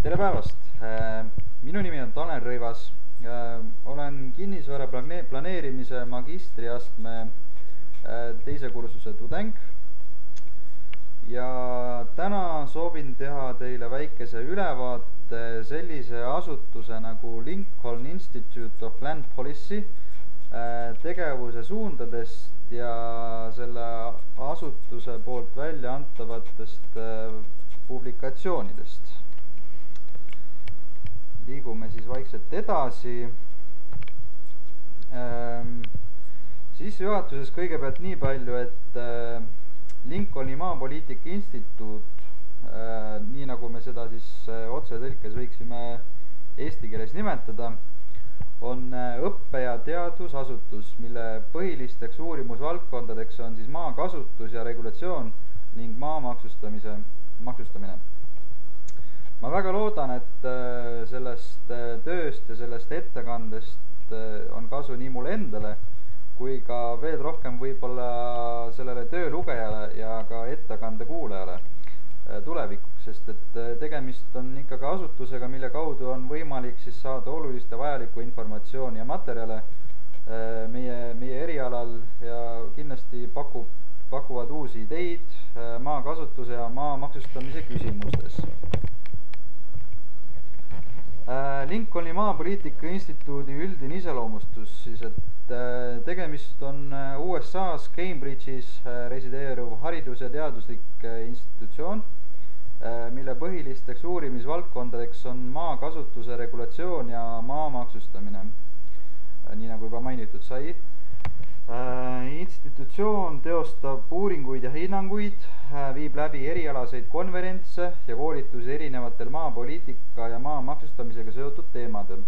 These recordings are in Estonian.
Tere päevast! Minu nimi on Tanel Rõivas. Olen kinnisvara planeerimise magistriastme teise kursuse tudeng ja täna soovin teha teile väikese ülevaate sellise asutuse nagu Lincoln Institute of Land Policy tegevuse suundadest ja selle asutuse poolt välja antavatest publikatsioonidest. Liigume siis vaikselt edasi. Sissejuhatuses kõigepealt nii palju, et Lincolni maapoliitika instituut, nii nagu me seda siis otsetõlkes võiksime eesti keeles nimetada, on õppe- ja teadusasutus, mille põhilisteks uurimusvaldkondadeks on siis maakasutus ja regulatsioon ning maa maksustamine. Ma väga loodan, et sellest tööst ja sellest ettekandest on kasu nii mulle endale, kui ka veel rohkem võib-olla sellele töölugejale ja ka ettekande kuulajale tulevikuks, sest et tegemist on ikkagi asutusega, mille kaudu on võimalik siis saada olulist ja vajalikku informatsiooni ja materjale meie erialal ja kindlasti pakuvad uusi ideid maakasutuse ja maa maksustamise küsimustes. Lincolni maapoliitika instituudi üldine iseloomustus siis, et tegemist on USA's Cambridge'is resideeruv haridus- ja teaduslik institutsioon, mille põhilisteks uurimisvaldkondadeks on maakasutuse regulatsioon ja maa maksustamine, nii nagu juba mainitud sai. Institutsioon teostab uuringuid ja hinnanguid, viib läbi erialaseid konverentse ja koolitusi erinevatel maapoliitika ja maa maksustamisega seotud teemadel.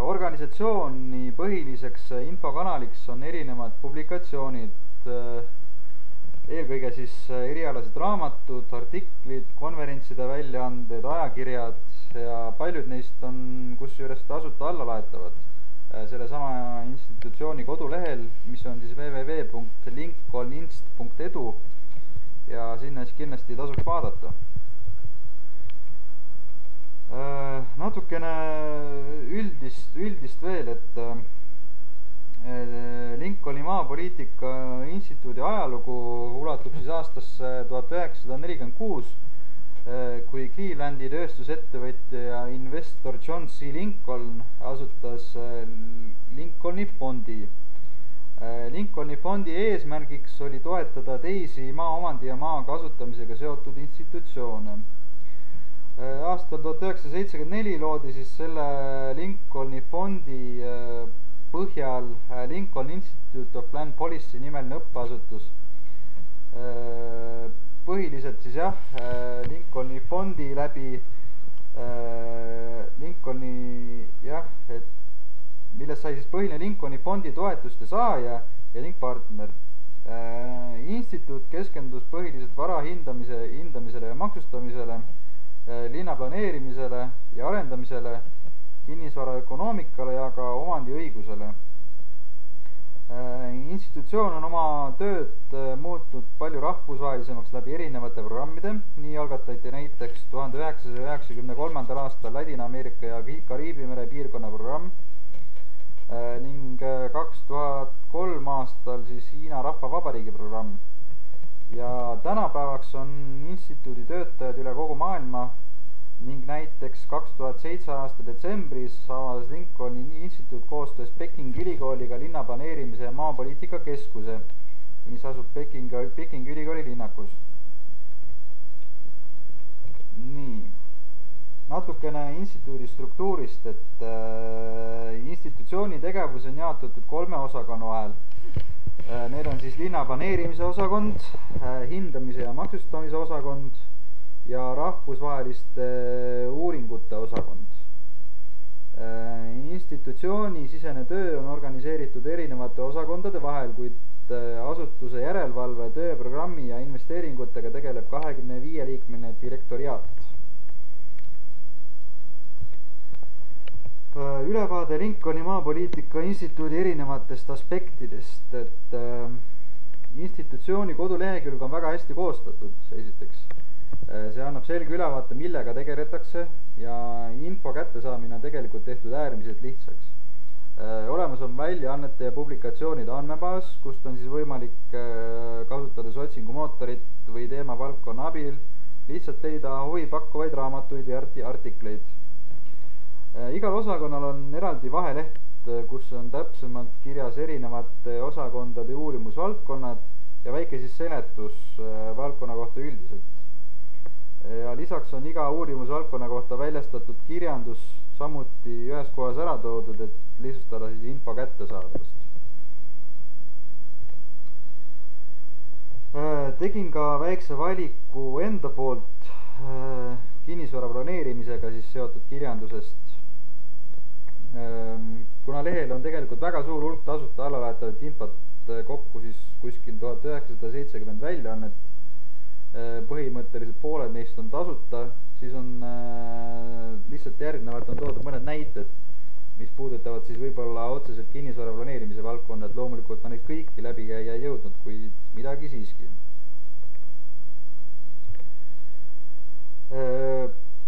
Organisatsiooni põhiliseks infokanaliks on erinevad publikatsioonid, eelkõige siis erialased raamatud, artiklid, konverentside väljaanded, ajakirjad ja paljud neist on kusjuures tasuta allalaetavad selle sama institutsiooni kodulehel, mis on siis www.lincolninst.edu ja sinna siis kindlasti tasuks vaadata. Natukene üldist veel, et Lincolni maapoliitika instituudi ajalugu ulatub siis aastasse 1946, kui Clevelandi tööstusettevõtja ja investor John C. Lincoln asutas Lincolni fondi. Lincolni fondi eesmärgiks oli toetada teisi maaomandi ja maa kasutamisega seotud institutsioone. Aastal 1974 loodi siis selle Lincolni fondi põhjal Lincoln Institute of Land Policy nimeline õppeasutus. Põhiliselt siis Lincolni fondi läbi millest sai siis põhiline Lincolni fondi toetuste saaja ja ning partner. Instituut keskendus põhiliselt vara hindamisele ja maksustamisele, linna planeerimisele ja arendamisele, kinnisvara ökonoomikale ja ka omandiõigusele. Institutsioon on oma tööd muutnud palju rahvusvahelisemaks läbi erinevate programmide, nii algatati näiteks 1993. aastal Ladina-Ameerika ja Kariibi mere piirkonna programm ning 2003 aastal siis Hiina Rahvavabariigi programm. Ja tänapäevaks on instituudi töötajad üle kogu maailma ning näiteks 2007 aasta detsembris avas Lincolni instituut koostöös Pekingi ülikooliga linnaplaneerimise ja maapoliitika keskuse, mis asub Pekingi ülikooli linnakus. Nii, natukene instituudi struktuurist, et institutsiooni tegevus on jaotatud 3 osakonna vahel. Need on siis linnaplaneerimise osakond, hindamise ja maksustamise osakond ja rahvusvaheliste uuringute osakond. Institutsiooni sisene töö on organiseeritud erinevate osakondade vahel, kuid asutuse järelevalve, tööprogrammi ja investeeringutega tegeleb 25-liikmeline direktoriaat. Ülevaade Lincolni maapoliitika instituudi erinevatest aspektidest, et institutsiooni kodulehekülg on väga hästi koostatud, esiteks. See annab selge ülevaate, millega tegeletakse ja info kättesaamine on tegelikult tehtud äärmiselt lihtsaks. Olemas on väljaannete ja publikatsioonide andmebaas, kust on siis võimalik kasutades otsingumootorit või teemavaldkonna abil lihtsalt leida huvipakkuvaid raamatuid ja artikleid. Igal osakonnal on eraldi vaheleht, kus on täpsemalt kirjas erinevate osakondade uurimusvaldkonnad ja väike siis seletus valdkonna kohta üldiselt. Ja lisaks on iga uurimusvaldkonna kohta väljastatud kirjandus samuti ühes kohas ära toodud, et lihtsustada siis info kättesaadavust. Tegin ka väikse valiku enda poolt kinnisvara planeerimisega siis seotud kirjandusest. Kuna lehel on tegelikult väga suur hulk tasuta allalaetavat infot, kokku siis kuskil 1970 väljaannet, põhimõtteliselt pooled neist on tasuta, siis on lihtsalt järgnevalt on toodud mõned näited, mis puudutavad siis võib-olla otseselt kinnisvara planeerimise valdkonnad. Loomulikult ma neid kõiki läbi käia ei jõudnud, kuid midagi siiski.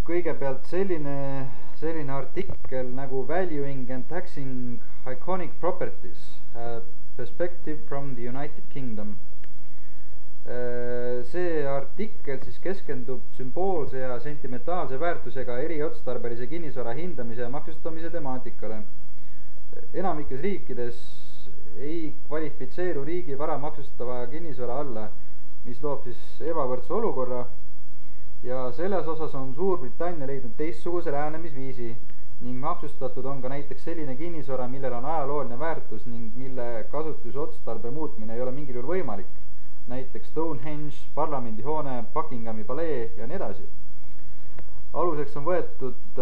Kõigepealt selline artikkel nagu Valuing and Taxing Iconic Properties, Perspective from the United Kingdom. See artikkel siis keskendub sümboolse ja sentimentaalse väärtusega eriotstarbelise kinnisvara hindamise ja maksustamise temaatikale. Enamikes riikides ei kvalifitseeru riigi vara maksustava kinnisvara alla, mis loob siis ebavõrdse olukorra, ja selles osas on Suurbritannia leidnud teistsuguse lähenemisviisi ning maksustatud on ka näiteks selline kinnisvara, millel on ajalooline väärtus ning mille kasutusotstarbe muutmine ei ole mingil juhul võimalik. Näiteks Stonehenge, parlamendihoone, Buckinghami palee ja nii edasi. Aluseks on võetud,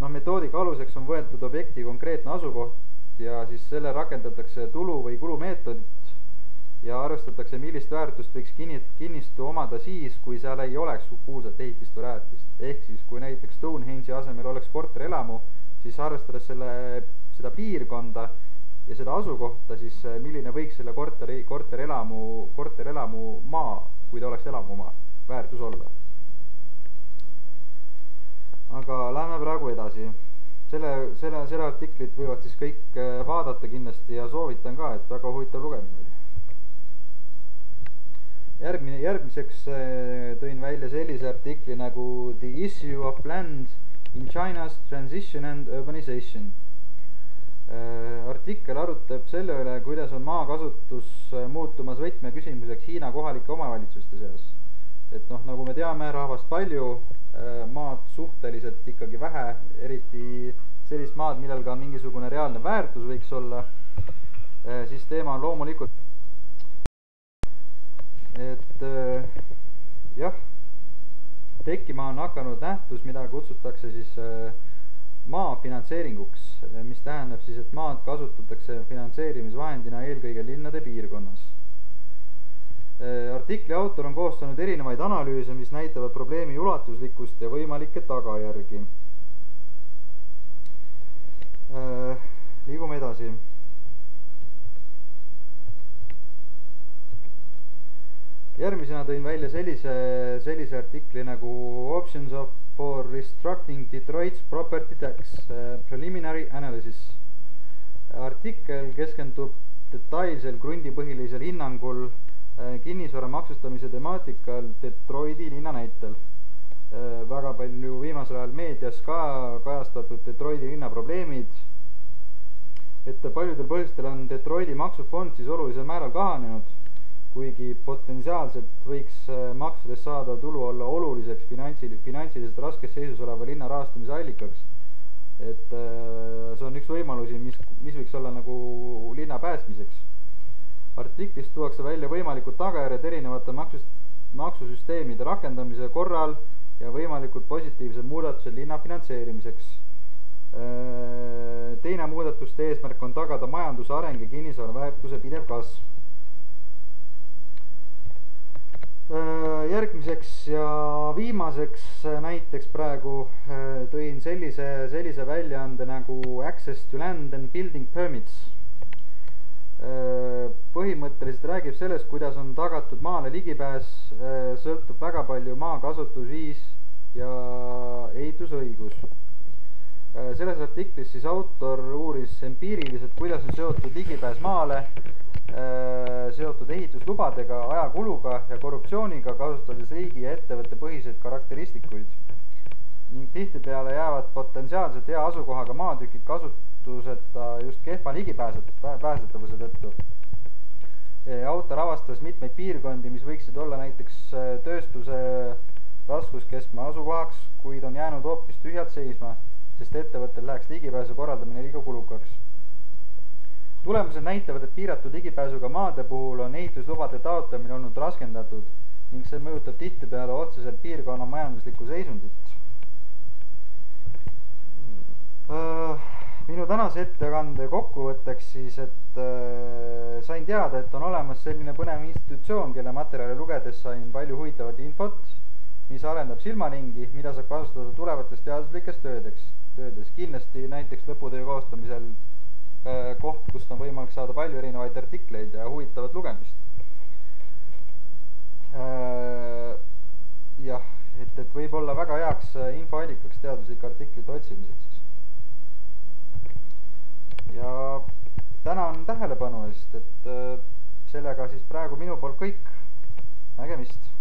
metoodika aluseks on võetud objekti konkreetne asukoht ja siis selle rakendatakse tulu- või kulumeetodit ja arvestatakse, millist väärtust võiks kinnistu omada siis, kui seal ei oleks kuulsat ehitist või rajatist. Ehk siis, kui näiteks Stonehenge'i asemel oleks korterelamu, siis arvestades seda piirkonda ja seda asukohta, siis milline võiks selle korterelamu maa, kui ta oleks elamumaa, väärtus olla. Aga lähme praegu edasi. Selle artiklit võivad siis kõik vaadata kindlasti ja soovitan ka, et väga huvitav lugemine oli. Järgmiseks tõin välja sellise artikli nagu The Issue of Land in China's Transition and Urbanization. Artikkel arutab selle üle, kuidas on maakasutus muutumas võtmeküsimuseks Hiina kohalike omavalitsuste seas. Et nagu me teame, rahvast palju, maad suhteliselt ikkagi vähe, eriti sellist maad, millel ka mingisugune reaalne väärtus võiks olla, siis teema on loomulikult, et jah, tekkima on hakanud nähtus, mida kutsutakse siis maa finantseeringuks, mis tähendab siis, et maad kasutatakse finantseerimisvahendina eelkõige linnade piirkonnas. Artikli autor on koostanud erinevaid analüüse, mis näitavad probleemi ulatuslikkust ja võimalikke tagajärgi. Liigume edasi. Järgmisena tõin välja sellise artikli nagu Options for Restructuring Detroit's Property Tax Preliminary Analysis. Artikkel keskendub detailsel krundipõhilisel hinnangul kinnisvara maksustamise temaatikal Detroiti linna näitel. Väga palju viimasel ajal meedias ka kajastatud Detroiti linna probleemid, et paljudel põhjustel on Detroiti maksufond siis olulisel määral kahanenud, kuigi potentsiaalselt võiks maksudest saada tulu olla oluliseks finantsiliselt raskes seisus oleva linna rahastamise allikaks. Et see on üks võimalusi, mis võiks olla nagu linna päästmiseks. Artiklist tuuakse välja võimalikud tagajärjed erinevate maksusüsteemide rakendamise korral ja võimalikud positiivsed muudatused linna finantseerimiseks. Teine muudatuste eesmärk on tagada majanduse areng ja kinnisvara väärtuse pidev kasv. Järgmiseks ja viimaseks näiteks praegu tõin sellise väljaande nagu Access to Land and Building Permits. põhimõtteliselt räägib sellest, kuidas on tagatud maale ligipääs, sõltub väga palju maa kasutusviis ja ehitusõigus. Selles artiklis siis autor uuris empiiriliselt, kuidas on seotud ligipääs maale, seotud ehituslubadega, ajakuluga ja korruptsiooniga, kasutades riigi ja ettevõtte põhiseid karakteristikuid. Ning tihtipeale jäävad potentsiaalselt hea asukohaga maatükid kasutuseta just kehva ligipääsetavuse tõttu. Autor avastas mitmeid piirkondi, mis võiksid olla näiteks tööstuse raskuskeskme asukohaks, kuid on jäänud hoopis tühjalt seisma, sest ettevõttel läheks ligipääsu korraldamine liiga kulukaks. Tulemused näitavad, et piiratud ligipääsuga maade puhul on ehituslubade taotlemine olnud raskendatud ning see mõjutab tihtipeale otseselt piirkonna majanduslikku seisundit. Minu tänase ettekande kokkuvõtteks siis, et sain teada, et on olemas selline põnev institutsioon, kelle materjali lugedes sain palju huvitavat infot, mis arendab silmaringi, mida saab kasutada tulevates teaduslikes töödes. Kindlasti näiteks lõputöö koostamisel koht, kust on võimalik saada palju erinevaid artikleid ja huvitavat lugemist. Jah, et võib olla väga heaks infoallikaks teaduslike artiklite otsimiseks. Ja tänan tähelepanu eest, et sellega siis praegu minu poolt kõik. Nägemist!